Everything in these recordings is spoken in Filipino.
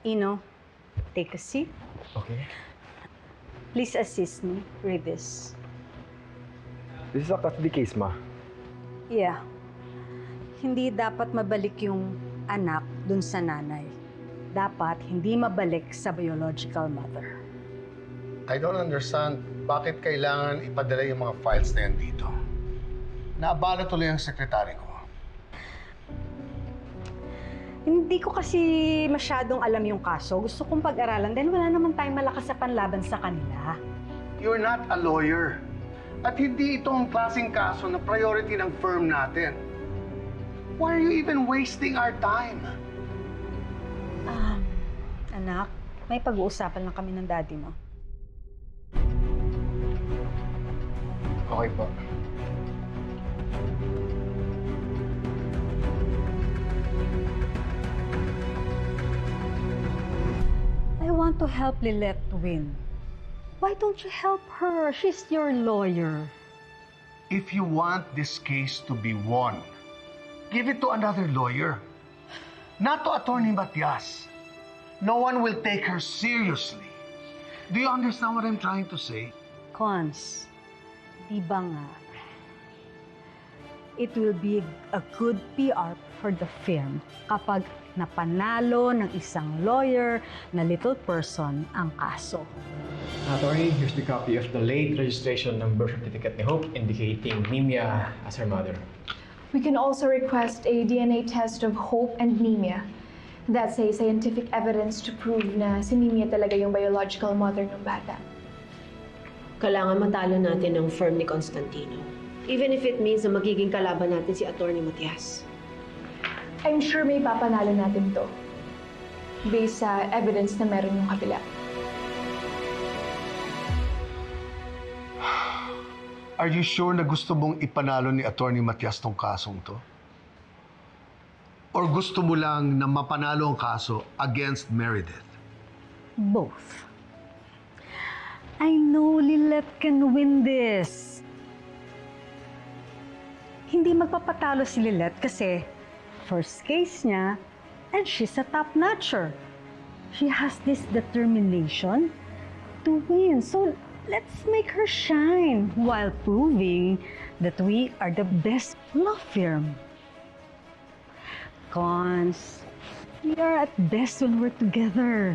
Ino, take a seat. Okay. Please assist me with this. This is a custody case, ma. Yeah. Hindi dapat mabalik yung anak dun sa nanay. Dapat hindi mabalik sa biological mother. I don't understand bakit kailangan ipadala yung mga files na yan dito. Naabala tuloy ang sekretary ko. Hindi ko kasi masyadong alam yung kaso. Gusto kong pag-aralan dahil wala naman tayong malakas sa panlaban sa kanila. You're not a lawyer. At hindi ito ang klaseng kaso na priority ng firm natin. Why are you even wasting our time? Anak, may pag-uusapan lang kami ng daddy mo. Okay po. I want to help Lilette win. Why don't you help her? She's your lawyer. If you want this case to be won, give it to another lawyer. Not to Attorney Matias. No one will take her seriously. Do you understand what I'm trying to say? Cons, di ba nga, it will be a good PR for the firm kapag napanalo ng isang lawyer na little person ang kaso. Attorney, here's the copy of the late registration ng birth certificate ni Hope indicating Nimia as her mother. We can also request a DNA test of Hope and Nemia. That's a scientific evidence to prove na si Nemia talaga yung biological mother ng bata. Kailangan matalo natin ang firm ni Constantino. Even if it means na magiging kalaban natin si Atty. Matias. I'm sure may papanalo natin to. Based sa evidence na meron yung kabila. Are you sure na gusto mong ipanalo ni Attorney Matias tong kasong to? Or gusto mo lang na mapanalo ang kaso against Meredith? Both. I know Lilette can win this. Hindi magpapatalo si Lilette kasi first case niya and she's a top-notcher. She has this determination to win. So let's make her shine while proving that we are the best law firm. Cons, we are at best when we're together.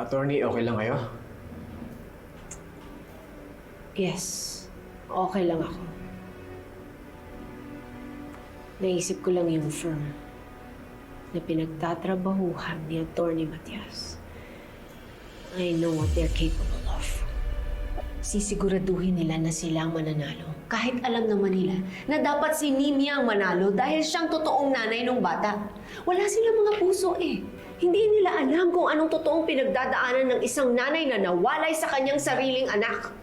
Attorney, okay lang kayo? Yes, okay lang ako. Naisip ko lang yung firm na pinagtatrabahuhan ni Atty. Matias. I know what they're capable of. Sisiguraduhin nila na sila ang mananalo. Kahit alam naman nila na dapat si Nimia ang manalo dahil siyang totoong nanay ng bata. Wala silang mga puso eh. Hindi nila alam kung anong totoong pinagdadaanan ng isang nanay na nawalay sa kanyang sariling anak.